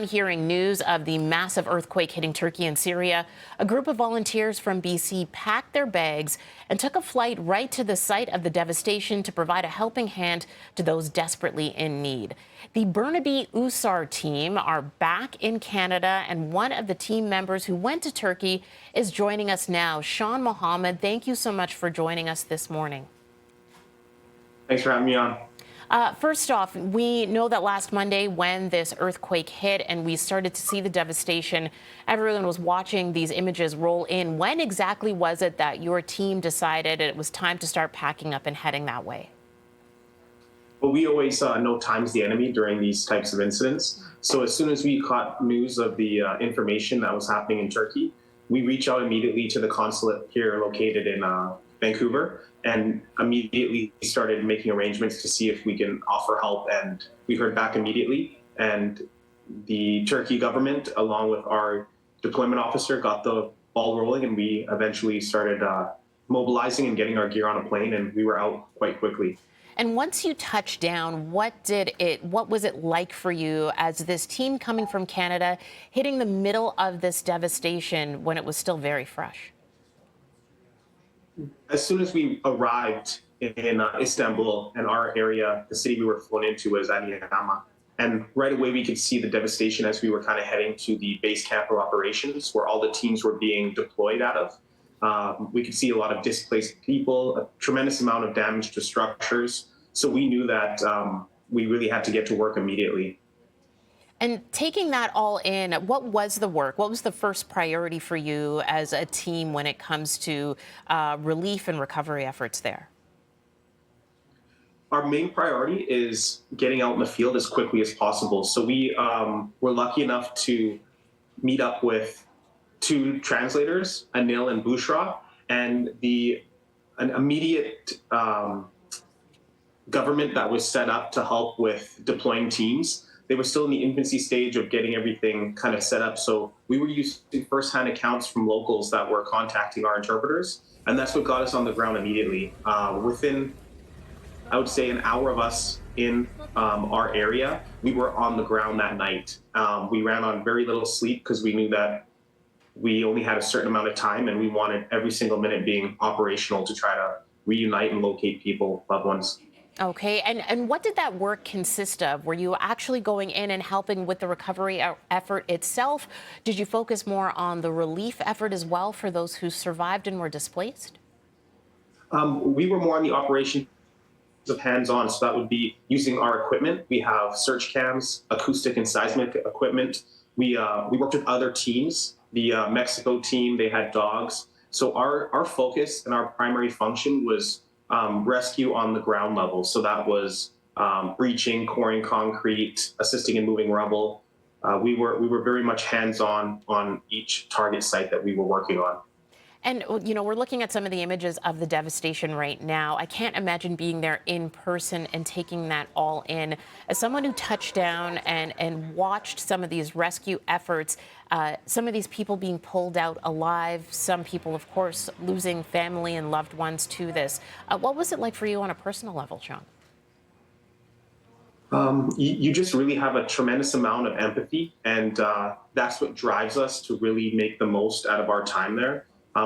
Hearing news of the massive earthquake hitting Turkey and Syria, a group of volunteers from BC packed their bags and took a flight right to the site of the devastation to provide a helping hand to those desperately in need. The Burnaby Usar team are back in Canada, and one of the team members who went to Turkey is joining us now. Shawn Mohammed, thank you so much for joining us this morning. Thanks for having me on. First off, we know that last Monday when this earthquake hit and we started to see the devastation, everyone was watching these images roll in. When exactly was it that your team decided it was time to start packing up and heading that way? Well, we always know time's the enemy during these types of incidents. So as soon as we caught news of the information that was happening in Turkey, we reached out immediately to the consulate here located in Vancouver, and immediately started making arrangements to see if we can offer help. And we heard back immediately. And the Turkey government, along with our deployment officer, got the ball rolling, and we eventually started mobilizing and getting our gear on a plane, and we were out quite quickly. And once you touched down, what was it like for you as this team coming from Canada, hitting the middle of this devastation when it was still very fresh? As soon as we arrived in Istanbul and our area, the city we were flown into was Adıyaman. And right away, we could see the devastation as we were kind of heading to the base camp of operations where all the teams were being deployed out of. We could see a lot of displaced people, a tremendous amount of damage to structures. So we knew that we really had to get to work immediately. And taking that all in, what was the work? What was the first priority for you as a team when it comes to relief and recovery efforts there? Our main priority is getting out in the field as quickly as possible. So we were lucky enough to meet up with two translators, Anil and Bushra, and an immediate government that was set up to help with deploying teams. They were still in the infancy stage of getting everything kind of set up. So we were using firsthand accounts from locals that were contacting our interpreters. And that's what got us on the ground immediately. Within, I would say, an hour of us in our area, we were on the ground that night. We ran on very little sleep because we knew that we only had a certain amount of time, and we wanted every single minute being operational to try to reunite and locate people, loved ones. Okay, and what did that work consist of? Were you actually going in and helping with the recovery effort itself? Did you focus more on the relief effort as well for those who survived and were displaced? We were more on the operation of hands-on, so that would be using our equipment. We have search cams, acoustic and seismic equipment. We worked with other teams. The Mexico team, they had dogs. So our focus and our primary function was rescue on the ground level. So that was breaching, quarrying concrete, assisting in moving rubble. We were very much hands-on on each target site that we were working on. And, you know, we're looking at some of the images of the devastation right now. I can't imagine being there in person and taking that all in. As someone who touched down and watched some of these rescue efforts, some of these people being pulled out alive, some people, of course, losing family and loved ones to this. What was it like for you on a personal level, Shawn? You just really have a tremendous amount of empathy, and that's what drives us to really make the most out of our time there.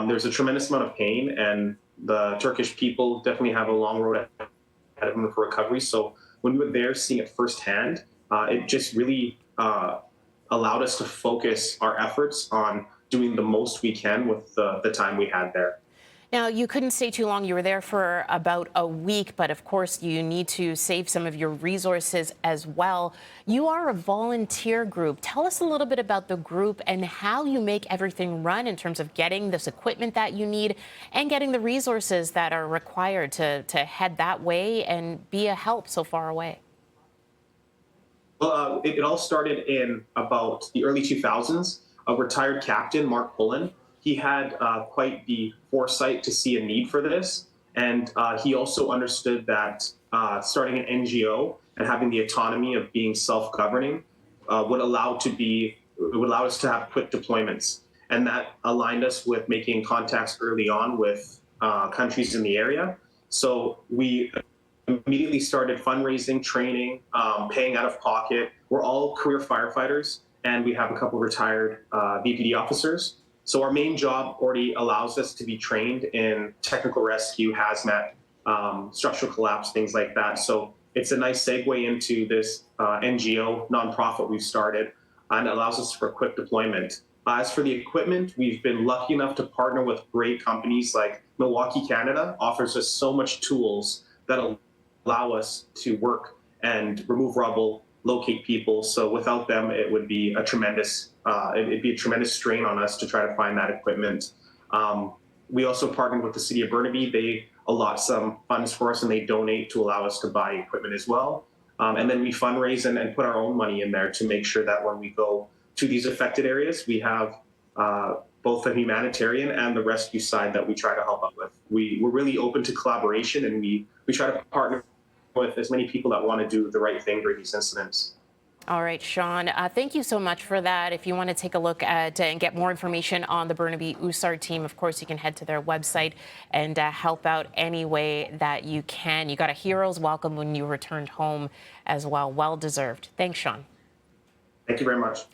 There's a tremendous amount of pain, and the Turkish people definitely have a long road ahead of them for recovery. So when we were there seeing it firsthand, it just really allowed us to focus our efforts on doing the most we can with the time we had there. Now, you couldn't stay too long. You were there for about a week, but of course, you need to save some of your resources as well. You are a volunteer group. Tell us a little bit about the group and how you make everything run in terms of getting this equipment that you need and getting the resources that are required to head that way and be a help so far away. Well, it all started in about the early 2000s. A retired captain, Mark Pullen, he had quite the foresight to see a need for this. And he also understood that starting an NGO and having the autonomy of being self-governing would allow us to have quick deployments. And that aligned us with making contacts early on with countries in the area. So we immediately started fundraising, training, paying out of pocket. We're all career firefighters. and we have a couple of retired BPD officers. So our main job already allows us to be trained in technical rescue, hazmat, structural collapse, things like that. So it's a nice segue into this NGO nonprofit we've started, and it allows us for quick deployment. As for the equipment, we've been lucky enough to partner with great companies like Milwaukee, Canada, offers us so much tools that allow us to work and remove rubble, locate people. So without them, it would be a tremendous strain on us to try to find that equipment. We also partnered with the city of Burnaby. They allot some funds for us and they donate to allow us to buy equipment as well. And then we fundraise and put our own money in there to make sure that when we go to these affected areas, we have both the humanitarian and the rescue side that we try to help out with. We're really open to collaboration, and we try to partner with as many people that want to do the right thing during these incidents. All right, Shawn, thank you so much for that. If you want to take a look at and get more information on the Burnaby Usar team, of course, you can head to their website and help out any way that you can. You got a hero's welcome when you returned home as well. Well deserved. Thanks, Shawn. Thank you very much.